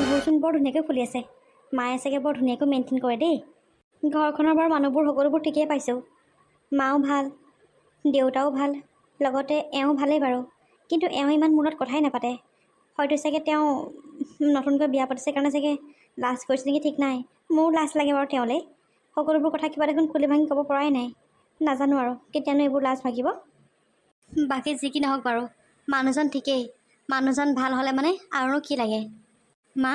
ঘৰচোন বৰ ধুনীয়াকৈ ফুলি আছে। মায়ে চাগে বৰ ধুনীয়াকৈ মেইনটেইন কৰে দেই। ঘৰখনৰ বাৰু মানুহবোৰ সকলোবোৰ ঠিকেই পাইছোঁ। মাও ভাল, দেউতাও ভাল, লগতে এওঁ ভালেই বাৰু। কিন্তু এওঁ ইমান মূৰত কথাই নাপাতে। হয়তো চাগে তেওঁ নতুনকৈ বিয়া পাতিছে কাৰণে চাগে লাজ কৰিছে নেকি ঠিক নাই। মোৰো লাজ লাগে বাৰু তেওঁলৈ। সকলোবোৰ কথা কিবা দেখোন খুলি ভাঙি ক'ব পৰাই নাই। নাজানো আৰু কেতিয়ানো এইবোৰ লাজ ভাগিব। বাকী যি কি নহওক বাৰু, মানুহজন ঠিকেই। মানুহজন ভাল হ'লে মানে আৰুনো কি লাগে। মা,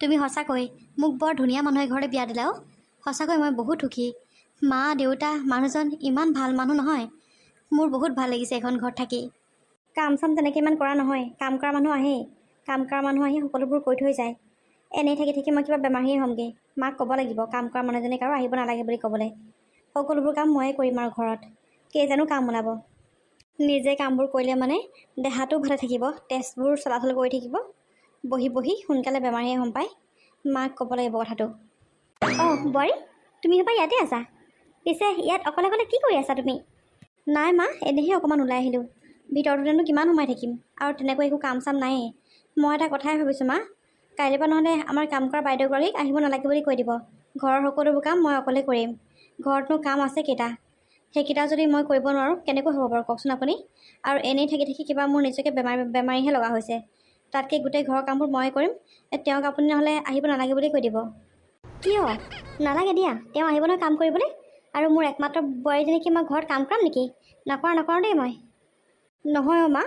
তুমি সঁচাকৈ মোক বৰ ধুনীয়া মানুহ এঘৰতে বিয়া দিলা। সঁচাকৈ মই বহুত সুখী। মা, দেউতা, মানুহজন ইমান ভাল মানুহ নহয়। মোৰ বহুত ভাল লাগিছে এখন ঘৰত থাকি। কাম চাম তেনেকৈ ইমান কৰা নহয়। কাম কৰা মানুহ আহেই। কাম কৰা মানুহ আহি সকলোবোৰ কৈ থৈ যায়। এনেই থাকি থাকি মই কিবা বেমাৰীয়ে হ'মগৈ। মাক ক'ব লাগিব কাম কৰা মানুহজনীক আৰু আহিব নালাগে বুলি ক'বলৈ। সকলোবোৰ কাম ময়ে কৰিম আৰু ঘৰত কেইজানো কাম ওলাব। নিজে কামবোৰ কৰিলে মানে দেহাটো ভালে থাকিব, তেজবোৰ চলাচল কৰি থাকিব। বহি বহি সোনকালে বেমাৰীয়ে হ'ম পায়। মাক ক'ব লাগিব কথাটো। অঁ বোৱাৰী, তুমি হ'বা ইয়াতে আছা? পিছে ইয়াত অকলে অকলে কি কৰি আছা তুমি? নাই মা, এনেহে অকণমান ওলাই আহিলোঁ। ভিতৰটোতেনো কিমান সোমাই থাকিম, আৰু তেনেকৈ একো কাম চাম নায়েই। মই এটা কথাই ভাবিছোঁ মা, কাইলৈৰ পৰা নহ'লে আমাৰ কাম কৰা বাইদেউগৰাকীক আহিব নালাগে বুলি কৈ দিব। ঘৰৰ সকলোবোৰ কাম মই অকলে কৰিম। ঘৰতনো কাম আছে কেইটা, সেইকেইটা যদি মই কৰিব নোৱাৰোঁ কেনেকৈ হ'ব বাৰু কওকচোন আপুনি। আৰু এনেই থাকি থাকি কিবা মোৰ নিজকে বেমাৰীহে লগা হৈছে। তাতকৈ গোটেই ঘৰৰ কামবোৰ ময়ে কৰিম। তেওঁক আপুনি নহ'লে আহিব নালাগে বুলি কৈ দিব। কিয় নালাগে দিয়া, তেওঁ আহিব নহয় কাম কৰিবলৈ। আৰু মোৰ একমাত্ৰ বোৱাৰীজনীকে মই ঘৰত কাম কৰাম নেকি? নকৰোঁ দেই মই। নহয় অ' মা,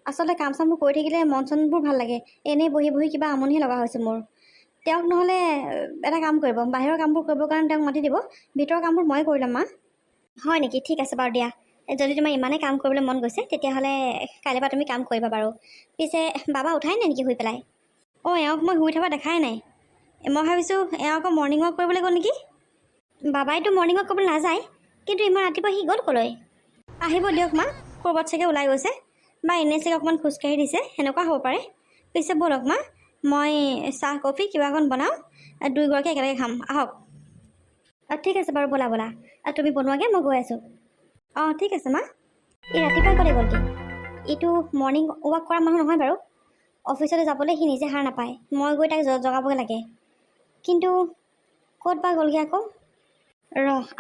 আচলতে কাম চামবোৰ কৰি থাকিলে মন চনবোৰ ভাল লাগে। এনেই বহি বহি কিবা আমনিহে লগা হৈছে মোৰ। তেওঁক নহ'লে এটা কাম কৰিব, বাহিৰৰ কামবোৰ কৰিবৰ কাৰণে তেওঁক মাতি দিব। ভিতৰৰ কামবোৰ ময়ে কৰি ল'ম মা। হয় নেকি? ঠিক আছে বাৰু দিয়া। যদি তোমাৰ ইমানেই কাম কৰিবলৈ মন গৈছে তেতিয়াহ'লে কাইলৈৰ পৰা তুমি কাম কৰিবা বাৰু। পিছে বাবা উঠাই নাই নেকি শুই পেলাই? অঁ, এওঁক মই শুই থকা দেখাই নাই। মই ভাবিছোঁ এওঁ আকৌ মৰ্ণিং ৱাক কৰিবলৈ গ'ল নেকি? বাবাইতো মৰ্ণিং ৱাক কৰিবলৈ নাযায়, কিন্তু ইমান ৰাতিপুৱা সি গ'ল ক'লৈ? আহিব দিয়ক মা, ক'ৰবাত চাগে ওলাই গৈছে বা এনেই চাগে অকণমান খোজকাঢ়ি দিছে, সেনেকুৱা হ'ব পাৰে। পিছে ব'লক মা, মই চাহ কফি কিবা এখন বনাওঁ, দুয়োগৰাকী একেলগে খাম। আহক। ঠিক আছে বাৰু, ব'লা ব'লা। তুমি বনোৱাগৈ, মই গৈ আছোঁ। অঁ ঠিক আছে মা। এই ৰাতিপুৱাই ক'লে গ'ল কি? এইটো মৰ্ণিং ৱাক কৰা মানুহ নহয় বাৰু। অফিচলৈ যাবলৈ সি নিজে সাৰ নাপায়, মই গৈ তাক জগাবগৈ লাগে। কিন্তু ক'ত বা গ'লগৈ আকৌ?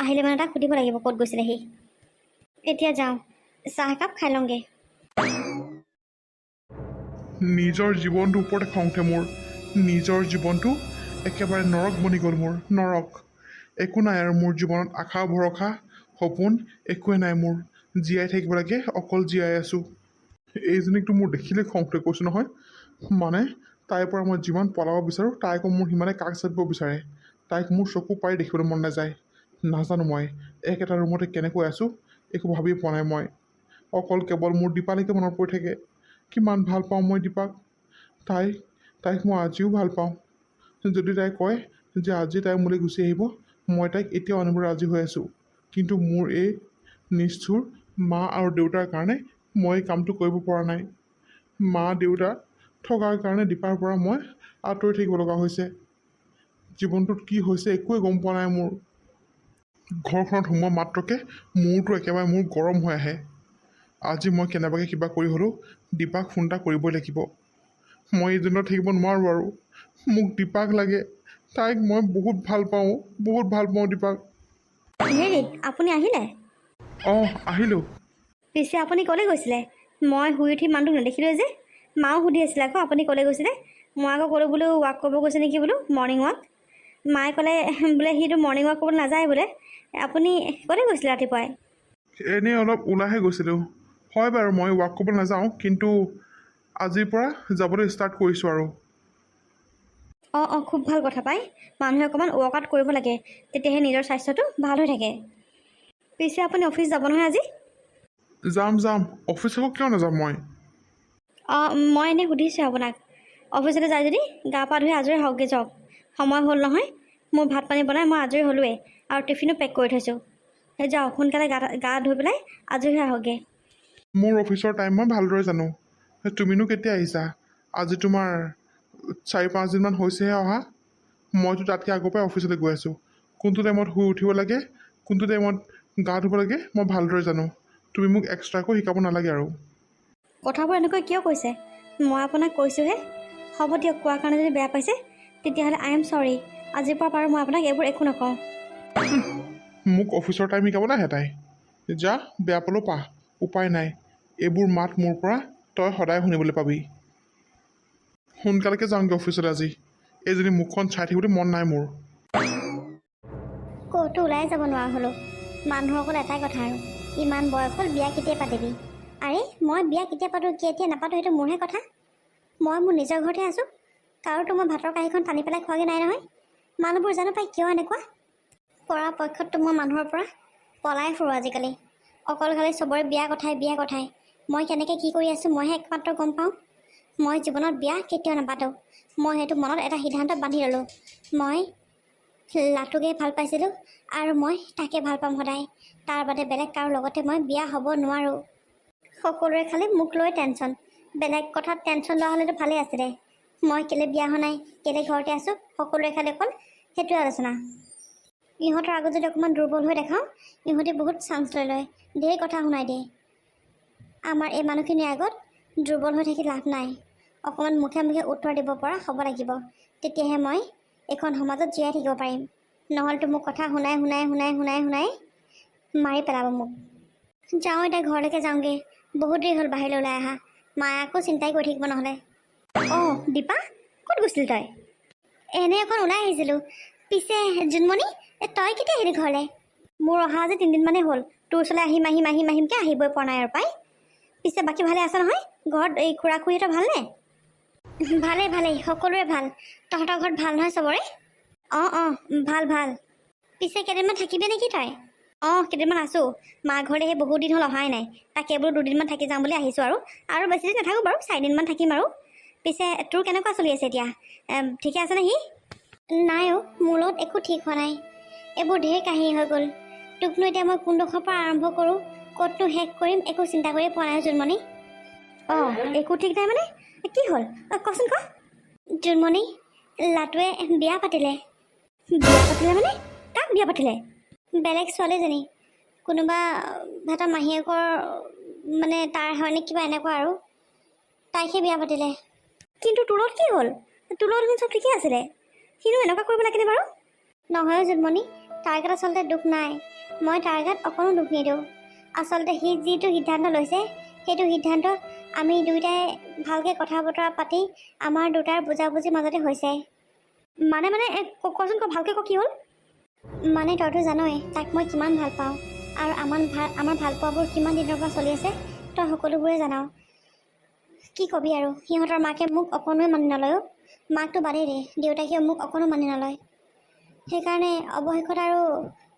আহিলে মানে তাক সুধিব লাগিব ক'ত গৈছিলে সি। এতিয়া যাওঁ, চাহ একাপ খাই লওঁগৈ। নিজৰ জীৱনটোৰ ওপৰতে খং উঠে মোৰ। নিজৰ জীৱনটো একেবাৰে নৰক বনি গ'ল মোৰ, নৰক। একো নাই আৰু মোৰ জীৱনত আশা ভৰসা সপোন একোৱে নাই মোৰ। জীয়াই থাকিব লাগে, অকল জীয়াই আছোঁ। এইজনীকতো মোৰ দেখিলে খং উঠে কৈছোঁ নহয়। মানে তাইৰ পৰা মই যিমান পলাব বিচাৰোঁ তাই আকৌ মোৰ সিমানে কাষ চাপিব বিচাৰে। তাইক মোৰ চকু পাৰি দেখিবলৈ মন নাযায়। নাজানো মই একেটা ৰুমতে কেনেকৈ আছোঁ, একো ভাবিয়ে পোৱা নাই মই। অকল কেৱল মোৰ দীপালৈকে মনত পৰি থাকে। কিমান ভাল পাওঁ মই দীপাক। তাইক মই আজিও ভাল পাওঁ। যদি তাই কয় যে আজি তাই মোলৈ গুচি আহিব, মই তাইক এতিয়াও আনিবলৈ ৰাজি হৈ আছোঁ। কিন্তু মোৰ এই নিষ্ঠুৰ মা আৰু দেউতাৰ কাৰণে মই এই কামটো কৰিব পৰা নাই। মা দেউতা থকাৰ কাৰণে দীপাৰ পৰা মই আঁতৰি থাকিব লগা হৈছে। জীৱনটোত কি হৈছে একোৱে গম পোৱা নাই মোৰ। ঘৰখনত সোমোৱা মাত্ৰকে মূৰটো একেবাৰে মোৰ গৰম হৈ আহে। আজি মই কেনেবাকৈ কিবা কৰি হ'লেও দীপাক ফোন এটা কৰিবই লাগিব। মই এইজনত থাকিব নোৱাৰোঁ আৰু। মোক দীপাক লাগে। তাইক মই বহুত ভাল পাওঁ, বহুত ভাল পাওঁ দীপাক। হেৰি, আপুনি আহিলে? অঁ আহিলোঁ। পিছে আপুনি ক'লৈ গৈছিলে? মই শুই উঠি মানুহটোক নেদেখিলোৱে যে। মাও সুধি আছিলে আকৌ আপুনি ক'লৈ গৈছিলে। মই আকৌ ক'লোঁ বোলো ৱাক কৰিব গৈছে নেকি বোলো, মৰ্ণিং ৱাক। মায়ে ক'লে বোলে সিটো মৰ্ণিং ৱাক কৰিবলৈ নাযায় বোলে। আপুনি ক'লৈ গৈছিলে ৰাতিপুৱাই? এনেই অলপ ওলাইহে গৈছিলোঁ। হয় বাৰু মই ৱাক কৰিবলৈ নাযাওঁ, কিন্তু আজিৰ পৰা যাবলৈ ষ্টাৰ্ট কৰিছোঁ আৰু। অঁ খুব ভাল কথা পায়। মানুহে অকণমান ৱৰ্কআউট কৰিব লাগে, তেতিয়াহে নিজৰ স্বাস্থ্যটো ভাল হৈ থাকে। পিছে আপুনি অফিচ যাব নহয় আজি? যাম। অফিচ আকৌ কিয় নাযাম মই? অঁ মই এনেই সুধিছোঁ আপোনাক। অফিচলৈ যায় যদি গা পা ধুই আজৰি হওকগৈ যাওক। সময় হ'ল নহয়, মোৰ ভাত পানী বনাই মই আজৰি হ'লোৱেই, আৰু টিফিনো পেক কৰি থৈছোঁ। যাওক সোনকালে গা ধুই পেলাই আজৰি হৈ আহকগৈ। মোৰ অফিচৰ টাইম মই ভালদৰে জানো। তুমিনো কেতিয়া আহিছা? আজি তোমাৰ 4-5 দিনমান হৈছেহে অহা। মইতো তাতকৈ আগৰ পৰাই অফিচলৈ গৈ আছোঁ। কোনটো টাইমত শুই উঠিব লাগে, কোনটো টাইমত গা ধুব লাগে মই ভালদৰে জানো। তুমি মোক এক্সট্ৰাকৈ শিকাব নালাগে আৰু। কথাবোৰ এনেকৈ কিয় কৈছে? মই আপোনাক কৈছোঁহে। হ'ব দিয়ক, কোৱাৰ কাৰণে যদি বেয়া পাইছে তেতিয়াহ'লে আই এম চৰি। আজিৰ পৰা বাৰু মই আপোনাক এইবোৰ একো নকওঁ। মোক অফিচৰ টাইম শিকাব না হেতাই। যা, বেয়া পালেও পা, উপায় নাই। এইবোৰ মাত মোৰ পৰা তই সদায় শুনিবলৈ পাবি। সোনকালেকে যাওঁগৈ অফিচলৈ আজি। এইজনী মুখখন চাই থাকিবলৈ মন নাই মোৰ। ক'তো ওলাই যাব নোৱাৰা হ'লোঁ। মানুহৰ অকল এটাই কথা আৰু, ইমান বয়স হ'ল, বিয়া কেতিয়া পাতিবি? আৰে মই বিয়া কেতিয়া পাতোঁ কেতিয়া নাপাতোঁ সেইটো মোৰহে কথা। মই মোৰ নিজৰ ঘৰতে আছোঁ। কাৰোতো মই ভাতৰ কাঁহীখন টানি পেলাই খোৱাগৈ নাই নহয়। মানুহবোৰ জানো পাই কিয় এনেকুৱা? পৰাপক্ষততো মই মানুহৰ পৰা পলাই ফুৰোঁ আজিকালি। অকল খালি চবৰে বিয়া কথাই। মই কেনেকৈ কি কৰি আছোঁ মইহে একমাত্ৰ গম পাওঁ। মই জীৱনত বিয়া কেতিয়াও নাপাতোঁ। মই সেইটো মনত এটা সিদ্ধান্ত বান্ধি ল'লোঁ। মই লাটুকে ভাল পাইছিলোঁ আৰু মই তাকে ভাল পাম সদায়। তাৰ বাদে বেলেগ কাৰো লগতে মই বিয়া হ'ব নোৱাৰোঁ। সকলোৰে খালি মোক লৈ টেনশ্যন। বেলেগ কথাত টেনশ্যন লোৱা হ'লেতো ভালেই আছিলে। মই কেলে বিয়া হোৱা নাই, কেলে ঘৰতে আছোঁ, সকলোৰে খালি অকল সেইটোৱে আলোচনা। ইহঁতৰ আগত যদি অকণমান দুৰ্বল হৈ দেখাওঁ, ইহঁতে বহুত চান্স লৈ লয়, ধেৰ কথা শুনাই দিয়ে। আমাৰ এই মানুহখিনিৰ আগত দুৰ্বল হৈ থাকি লাভ নাই। অকণমান মুখে মুখে উত্তৰ দিব পৰা হ'ব লাগিব। তেতিয়াহে মই এইখন সমাজত জীয়াই থাকিব পাৰিম। নহ'লেতো মোক কথা শুনাই মাৰি পেলাব মোক। যাওঁ এতিয়া ঘৰলৈকে যাওঁগৈ। বহুত দেৰি হ'ল বাহিৰলৈ ওলাই অহা। মায়ে আকৌ চিন্তাই কৰি থাকিব নহ'লে। অঁ দীপা, ক'ত গৈছিলি তই? এনেই অকণ ওলাই আহিছিলোঁ। পিছে জোনমণি, তই কেতিয়া আহিলি ঘৰলৈ? মোৰ অহা আজি 3 দিনমানেই হ'ল। তোৰ ওচৰলৈ আহিমকৈ আহিবই পৰা নাই আৰু পাই। পিছে বাকী ভালে আছে নহয়? ঘৰত এই খুৰা খুৰীহঁতৰ ভালনে? ভালেই সকলোৰে ভাল। তহঁতৰ ঘৰত ভাল নহয় চবৰে? অঁ ভাল। পিছে কেইদিনমান থাকিবি নেকি তই? অঁ কেইদিনমান আছোঁ। মা ঘৰলৈ সেই বহুত দিন হ'ল অহাই নাই। তাকে বোলো 2 দিনমান থাকি যাম বুলি আহিছোঁ আৰু বেছি দিন নাথাকোঁ বাৰু, 4 দিনমান থাকিম আৰু। পিছে তোৰ কেনেকুৱা চলি আছে এতিয়া? ঠিকে আছেনে সি? নাই অ', মোৰ লগত একো ঠিক হোৱা নাই। এইবোৰ ঢেৰ কাহিনী হৈ গ'ল। তোকনো এতিয়া মই কোনডোখৰৰ পৰা আৰম্ভ কৰোঁ, ক'তনো শেষ কৰিম, একো চিন্তা কৰিয়ে পোৱা নাই জোনমণি। অঁ একো ঠিক নাই মানে? কি হ'ল কচোন ক। জোনমণি, লাটুৱে বিয়া পাতিলে। বিয়া পাতিলে মানে? কাক বিয়া পাতিলে? বেলেগ ছোৱালীজনী। কোনোবা সিহঁতৰ মাহীয়েকৰ মানে তাৰ হয়নে কিবা এনেকুৱা আৰু। তাইকহে বিয়া পাতিলে। কিন্তু তোৰ লগত কি হ'ল? তোৰ লগত চব ঠিকেই আছিলে। সিনো এনেকুৱা কৰিব লাগেনে বাৰু? নহয় জোনমণি, তাৰ গাত আচলতে দুখ নাই। মই তাৰ গাত অকণো দুখ নিদিওঁ। আচলতে সি যিটো সিদ্ধান্ত লৈছে, সেইটো সিদ্ধান্ত আমি দুয়োটাই ভালকৈ কথা বতৰা পাতি আমাৰ দুটাৰ বুজাবুজিৰ মাজতে হৈছে। মানে কচোন ভালকৈ ক, কি হ'ল? মানে তইতো জানই তাক মই কিমান ভাল পাওঁ, আৰু আমাৰ ভাল পোৱাবোৰ কিমান দিনৰ পৰা চলি আছে তই সকলোবোৰে জানাও। কি কবি আৰু, সিহঁতৰ মাকে মোক অকণোৱে মানি নলয়ো। মাকটো বাদেই দে, দেউতাকেও মোক অকণো মানি নলয়। সেইকাৰণে অৱশেষত আৰু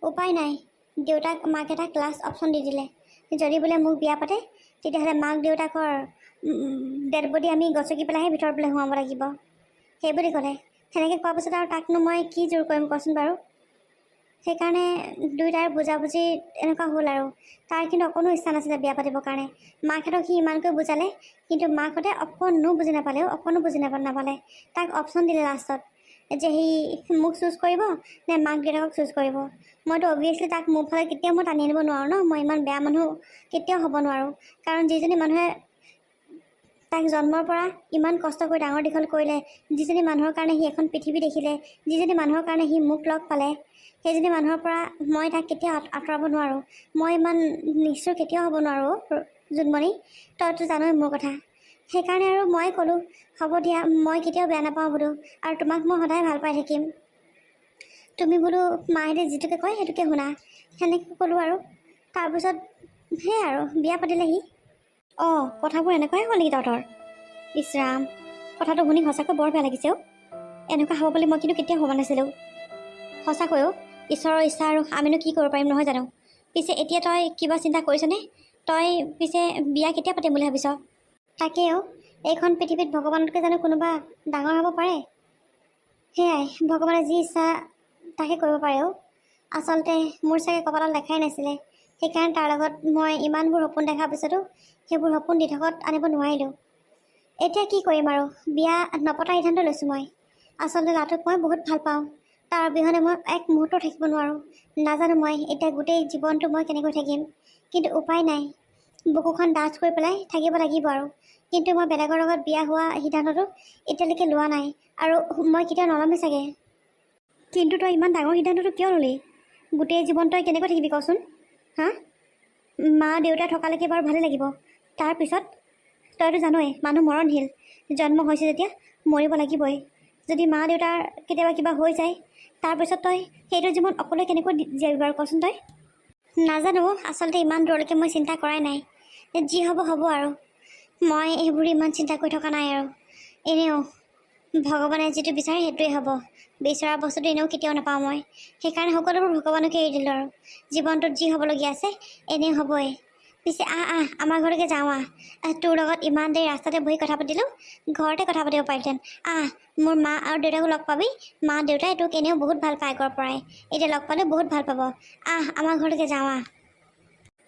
উপায় নাই, মাকে তাক লাষ্ট অপশ্যন দি দিলে। যদি বোলে মোক বিয়া পাতে, তেতিয়াহ'লে মাক দেউতাকৰ ডেড বডি আমি গছকি পেলাইহে ভিতৰত বোলে সোমাব লাগিব, সেই বুলি ক'লে। সেনেকৈ কোৱাৰ পিছত আৰু তাকনো মই কি জোৰ কৰিম কচোন বাৰু। সেইকাৰণে দুয়োটাৰ বুজাবুজি এনেকুৱা হ'ল আৰু। তাৰ কিন্তু অকণো ইচ্ছা নাছিলে বিয়া পাতিবৰ কাৰণে। মাকহঁতক সি ইমানকৈ বুজালে, কিন্তু মাকহঁতে অকণো বুজি নাপালে। তাক অপশ্যন দিলে লাষ্টত, যে সি মোক চুজ কৰিব নে মাক দেউতাকক চুজ কৰিব। মইতো অভিয়াছলি তাক মোৰ ফালে কেতিয়াও মই টানি আনিব নোৱাৰোঁ ন। মই ইমান বেয়া মানুহ কেতিয়াও হ'ব নোৱাৰোঁ। কাৰণ যিজনী মানুহে তাক জন্মৰ পৰা ইমান কষ্ট কৰি ডাঙৰ দীঘল কৰিলে, যিজনী মানুহৰ কাৰণে সি এখন পৃথিৱী দেখিলে, যিজনী মানুহৰ কাৰণে সি মোক লগ পালে, সেইজনী মানুহৰ পৰা মই তাক কেতিয়াও আঁতৰাব নোৱাৰোঁ। মই ইমান নিষ্ঠুৰ কেতিয়াও হ'ব নোৱাৰোঁ জোনমণি, তইতো জানই মোৰ কথা। সেইকাৰণে আৰু মই ক'লোঁ, হ'ব দিয়া, মই কেতিয়াও বেয়া নাপাওঁ বোলো, আৰু তোমাক মই সদায় ভাল পাই থাকিম। তুমি বোলো মাহঁতে যিটোকে কয় সেইটোকে শুনা, সেনেকৈ ক'লোঁ আৰু। তাৰপিছত সেয়াই আৰু বিয়া পাতিলে সি। অঁ কথাবোৰ এনেকুৱাই হ'ল নেকি তহঁতৰ? ইছ ৰাম, কথাটো শুনি সঁচাকৈ বৰ বেয়া লাগিছে অ'। এনেকুৱা হ'ব বুলি মই কিন্তু কেতিয়াও ভবা নাছিলোঁ। সঁচাকৈ অ', ঈশ্বৰৰ ইচ্ছা আৰু আমিনো কি কৰিব পাৰিম নহয় জানো। পিছে এতিয়া তই কিবা চিন্তা কৰিছনে? তই পিছে বিয়া কেতিয়া পাতিম বুলি ভাবিছ? তাকেও, এইখন পৃথিৱীত ভগৱানতকৈ জানো কোনোবা ডাঙৰ হ'ব পাৰে? সেয়াই, ভগৱানে যি ইচ্ছা তাকে কৰিব পাৰে অ'। আচলতে মোৰ চাগে কপালত লেখাই নাছিলে। সেইকাৰণে তাৰ লগত মই ইমানবোৰ সপোন দেখাৰ পিছতো সেইবোৰ সপোন দিঠকত আনিব নোৱাৰিলোঁ। এতিয়া কি কৰিম আৰু, বিয়া নপতাৰ সিদ্ধান্ত লৈছোঁ মই। আচলতে লাটুক মই বহুত ভাল পাওঁ। তাৰ অবিহনে মই এক মুহূৰ্ত থাকিব নোৱাৰোঁ। নাজানো মই এতিয়া গোটেই জীৱনটো মই কেনেকৈ থাকিম, কিন্তু উপায় নাই। বুকুখন ডাঠ কৰি পেলাই থাকিব লাগিব আৰু। কিন্তু মই বেলেগৰ লগত বিয়া হোৱা সিদ্ধান্তটো এতিয়ালৈকে লোৱা নাই, আৰু মই কেতিয়াও নলমেই চাগে। কিন্তু তই ইমান ডাঙৰ সিদ্ধান্তটো কিয় ল'লি? গোটেই জীৱন তই কেনেকৈ থাকিবি কচোন? হা? মা দেউতা থকালৈকে বাৰু ভালেই লাগিব, তাৰপিছত তইতো জানই মানুহ মৰণশীল, জন্ম হৈছে যেতিয়া মৰিব লাগিবই। যদি মা দেউতাৰ কেতিয়াবা কিবা হৈ যায়, তাৰপিছত তই সেইটো জীৱন অকলে কেনেকৈ জীয়াবি বাৰু কচোন তই? নাজানো, আচলতে ইমান দূৰলৈকে মই চিন্তা কৰাই নাই। যি হ'ব হ'ব আৰু। মই এইবোৰ ইমান চিন্তা কৰি থকা নাই আৰু। এনেও ভগৱানে যিটো বিচাৰে সেইটোৱে হ'ব। বিচৰা বস্তুটো এনেও কেতিয়াও নাপাওঁ মই। সেইকাৰণে সকলোবোৰ ভগৱানকে এৰি দিলোঁ আৰু। জীৱনটোত যি হ'বলগীয়া আছে এনেই হ'বই। পিছে আমাৰ ঘৰলৈকে যাওঁ তোৰ লগত ইমান দেৰি ৰাস্তাতে বহি কথা পাতিলোঁ, ঘৰতে কথা পাতিব পাৰিলেহেঁতেন। মোৰ মা আৰু দেউতাকো লগ পাবি। মা দেউতাই তোক এনেও বহুত ভাল পায় আগৰ পৰাই, এতিয়া লগ পালে বহুত ভাল পাব। আমাৰ ঘৰলৈকে যাওঁ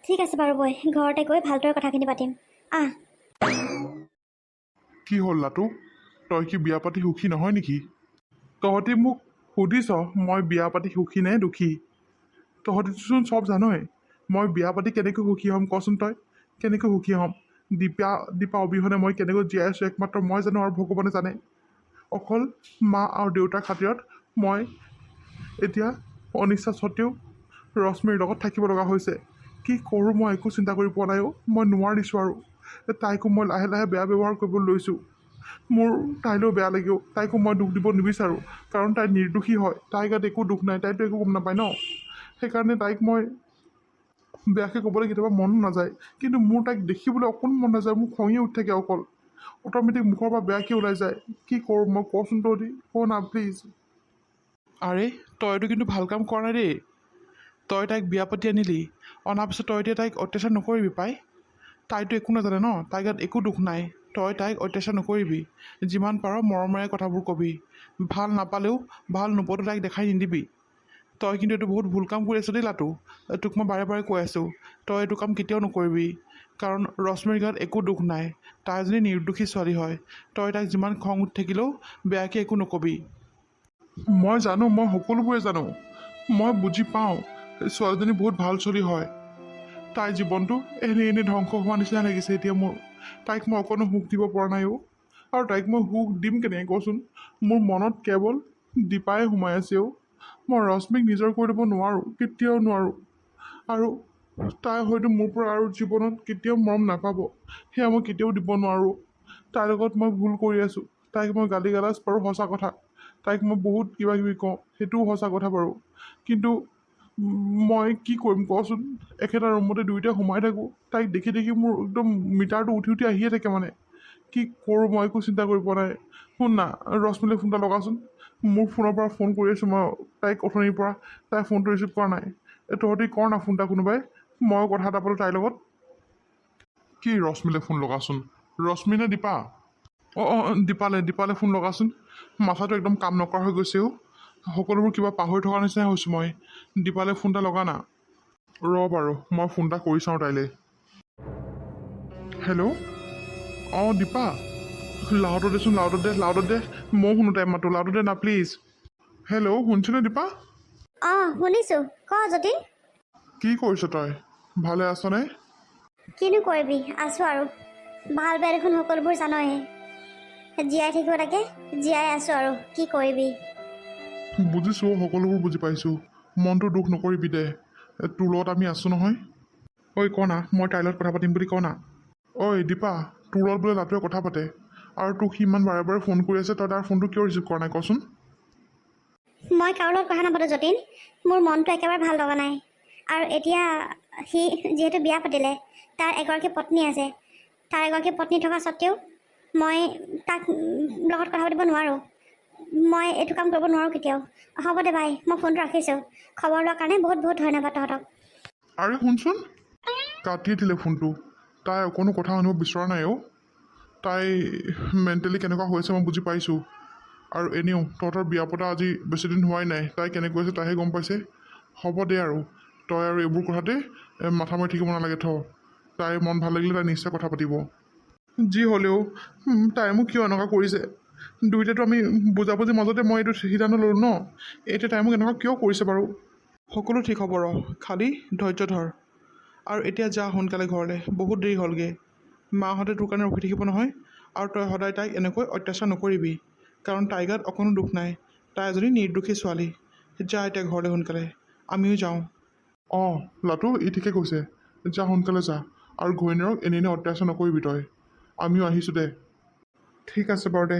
ঠিক আছে বাৰু বৈ, ঘৰতে গৈ ভালদৰে কথাখিনি পাতিম। কি হ'ল লাটু? তই কি বিয়া পাতি সুখী নহয় নেকি? তহঁতি মোক সুধিছ মই বিয়া পাতি সুখী নে দুখী? তহঁতিচোন চব জানই মই বিয়া পাতি কেনেকৈ সুখী হ'ম কচোন তই? কেনেকৈ সুখী হ'ম? দীপা অবিহনে মই কেনেকৈ জীয়াই আছোঁ একমাত্ৰ মই জানো আৰু ভগৱানে জানে। অকল মা আৰু দেউতাৰ খাতিৰত মই এতিয়া অনিচ্ছা স্বত্বেও ৰশ্মিৰ লগত থাকিব লগা হৈছে। কি কৰোঁ মই একো চিন্তা কৰি পোৱা নাই। মই নোৱাৰিছোঁ আৰু। তাইকো মই লাহে লাহে বেয়া ব্যৱহাৰ কৰিবলৈ লৈছোঁ। মোৰ তাইলৈও বেয়া লাগিব, তাইকো মই দুখ দিব নিবিচাৰোঁ, কাৰণ তাই নিৰ্দোষী হয়। তাইৰ গাত একো দুখ নাই, তাইতো একো গম নাপায় ন। সেইকাৰণে তাইক মই বেয়াকৈ ক'বলৈ কেতিয়াবা মনো নাযায়, কিন্তু মোৰ তাইক দেখিবলৈ অকণো মন নাযায়। মোৰ খঙে উঠি থাকে, অকল অট'মেটিক মুখৰ পৰা বেয়াকৈ ওলাই যায়। কি কৰোঁ মই কচোন তহঁতি, ক না প্লিজ। আৰে তইতো কিন্তু ভাল কাম কৰা নাই দেই। তই তাইক বিয়া পাতি আনিলি, অনাৰ পিছত তই এতিয়া তাইক অত্যাচাৰ নকৰিবি পাই। তাইতো একো নাজানে ন, তাইৰ গাত একো দুখ নাই। তই তাইক অত্যাচাৰ নকৰিবি, যিমান পাৰ মৰমেৰে কথাবোৰ কবি। ভাল নাপালেও ভাল নোপোৱাটো তাইক দেখাই নিদিবি। তই কিন্তু এইটো বহুত ভুল কাম কৰি আছ দেই লাটু। তোক মই বাৰে বাৰে কৈ আছোঁ, তই এইটো কাম কেতিয়াও নকৰিবি, কাৰণ ৰশ্মিৰ গাত একো দুখ নাই। তাই এজনী নিৰ্দোষী ছোৱালী হয়। তই তাইক যিমান খং উঠি থাকিলেও বেয়াকৈ একো নকবি। মই জানো, মই সকলোবোৰে জানো, মই বুজি পাওঁ ছোৱালীজনী বহুত ভাল ছোৱালী হয়। তাইৰ জীৱনটো এনেই ধ্বংস হোৱা নিচিনা লাগিছে এতিয়া মোৰ। তাইক মই অকণো সুখ দিব পৰা নাই। আৰু তাইক মই সুখ দিম কেনেকৈ কচোন? মোৰ মনত কেৱল দীপাই সোমাই আছে। মই ৰশ্মিক নিজৰ কৰি দিব নোৱাৰোঁ, কেতিয়াও নোৱাৰোঁ। আৰু তাই হয়তো মোৰ পৰা আৰু জীৱনত কেতিয়াও মৰম নাপাব, সেয়া মই কেতিয়াও দিব নোৱাৰোঁ। তাইৰ লগত মই ভুল কৰি আছোঁ। তাইক মই গালি গালাজ পাৰোঁ, সঁচা কথা। তাইক মই বহুত কিবা কিবি কওঁ, সেইটোও সঁচা কথা বাৰু। কিন্তু মই কি কৰিম কচোন? একেটা ৰুমতে দুয়োটাই সোমাই থাকোঁ। তাইক দেখি দেখি মোৰ একদম মিটাৰটো উঠি উঠি আহিয়ে থাকে মানে। কি কৰোঁ মই একো চিন্তা কৰি পোৱা নাই। শুন না, ৰশ্মিলৈ ফোন এটা লগাচোন। মোৰ ফোনৰ পৰা ফোন কৰি আছোঁ মই তাইক অথনিৰ পৰা, তাই ফোনটো ৰিচিভ কৰা নাই। তহঁতি কৰ না ফোন এটা কোনোবাই, ময়ো কথা এটা পালোঁ তাইৰ লগত। কি ৰশ্মিলৈ ফোন লগাচোন? ৰশ্মি নে দীপা? দীপালে ফোন লগাচোন। মাথাটো একদম কাম নকৰা হৈ গৈছে। সকলোবোৰ কিবা পাহৰি থকা নিচিনাই হৈছোঁ মই। দীপালে ফোন এটা লগা না। বাৰু মই ফোন এটা কৰি চাওঁ তাইলৈ। হেল্ল', দীপা, লাউডত দেচোন, লাউডত দে। ময়ো শুনো তাইৰ মাতটো, লাউডত দে না প্লিজ। হেল্ল', শুনিছনে দীপা? শুনিছোঁ, ক যতীন। কি কৰিছ তই? ভালে আছনে? কিনো কৰিবি, আছোঁ আৰু। ভাল বেয়া দেখোন সকলোবোৰ জানই। জীয়াই থাকিব লাগে, জীয়াই আছোঁ আৰু কি কৰিবি। বুজিছোঁ, সকলোবোৰ বুজি পাইছোঁ। মনটো দুখ নকৰিবি দে, তোৰ লগত আমি আছোঁ নহয়। ক না, মই তাইৰ লগত কথা পাতিম বুলি ক না। দীপা, তোৰ লগত বোলে লাটুৱে কথা পাতে, আৰু তোক সি ইমান বাৰে বাৰে ফোন কৰি আছে, তই তাৰ ফোনটো কিয় ৰিচিভ কৰা নাই কচোন? মই কাৰো লগত কথা নাপাতো যতীন। মোৰ মনটো একেবাৰে ভাল লগা নাই। আৰু এতিয়া সি যিহেতু বিয়া পাতিলে, তাৰ এগৰাকী পত্নী আছে। তাৰ এগৰাকী পত্নী থকা স্বত্বেও মই তাক লগত কথা পাতিব নোৱাৰোঁ। মই এইটো কাম কৰিব নোৱাৰোঁ কেতিয়াও। হ'ব দে বাই, মই ফোনটো ৰাখিছোঁ। খবৰ লোৱাৰ কাৰণে বহুত বহুত ধন্যবাদ তহঁতক। আৰে শুনচোন, কাটিয়ে দিলে ফোনটো। তাই অকণো কথা শুনিব বিচৰা নাই। তাই মেণ্টেলি কেনেকুৱা হৈছে মই বুজি পাইছোঁ। আৰু এনেও তহঁতৰ বিয়া পতা আজি বেছিদিন হোৱাই নাই। তাই কেনেকৈ আছে তাইহে গম পাইছে। হ'ব দে আৰু, তই আৰু এইবোৰ কথাতে মাথা মাৰি থাকিব নালাগে। তাইৰ মন ভাল লাগিলে তাই নিশ্চয় কথা পাতিব। যি হ'লেও তাই মোক কিয় এনেকুৱা কৰিছে? দুয়োটাতো আমি বুজাবুজিৰ মাজতে মই এইটো সিদ্ধান্ত ল'লোঁ ন। এতিয়া তাই মোক এনেকুৱা কিয় কৰিছে বাৰু? সকলো ঠিক হ'ব ৰ, খালি ধৈৰ্য ধৰ। আৰু এতিয়া যা সোনকালে ঘৰলৈ, বহুত দেৰি হ'লগৈ। মাহঁতে তোৰ কাৰণে ৰখি থাকিব নহয়। আৰু তই সদায় তাইক এনেকৈ অত্যাচাৰ নকৰিবি, কাৰণ তাইৰ গাত অকণো দুখ নাই। তাই এজনী নিৰ্দোষী ছোৱালী। যা এতিয়া ঘৰলৈ সোনকালে, আমিও যাওঁ। অঁ লাটু, ই ঠিকে কৈছে। যা সোনকালে যা, আৰু ঘৈণীয়েৰক এনেই অত্যাচাৰ নকৰিবি তই। আমিও আহিছোঁ দে। ঠিক আছে বাৰু দে।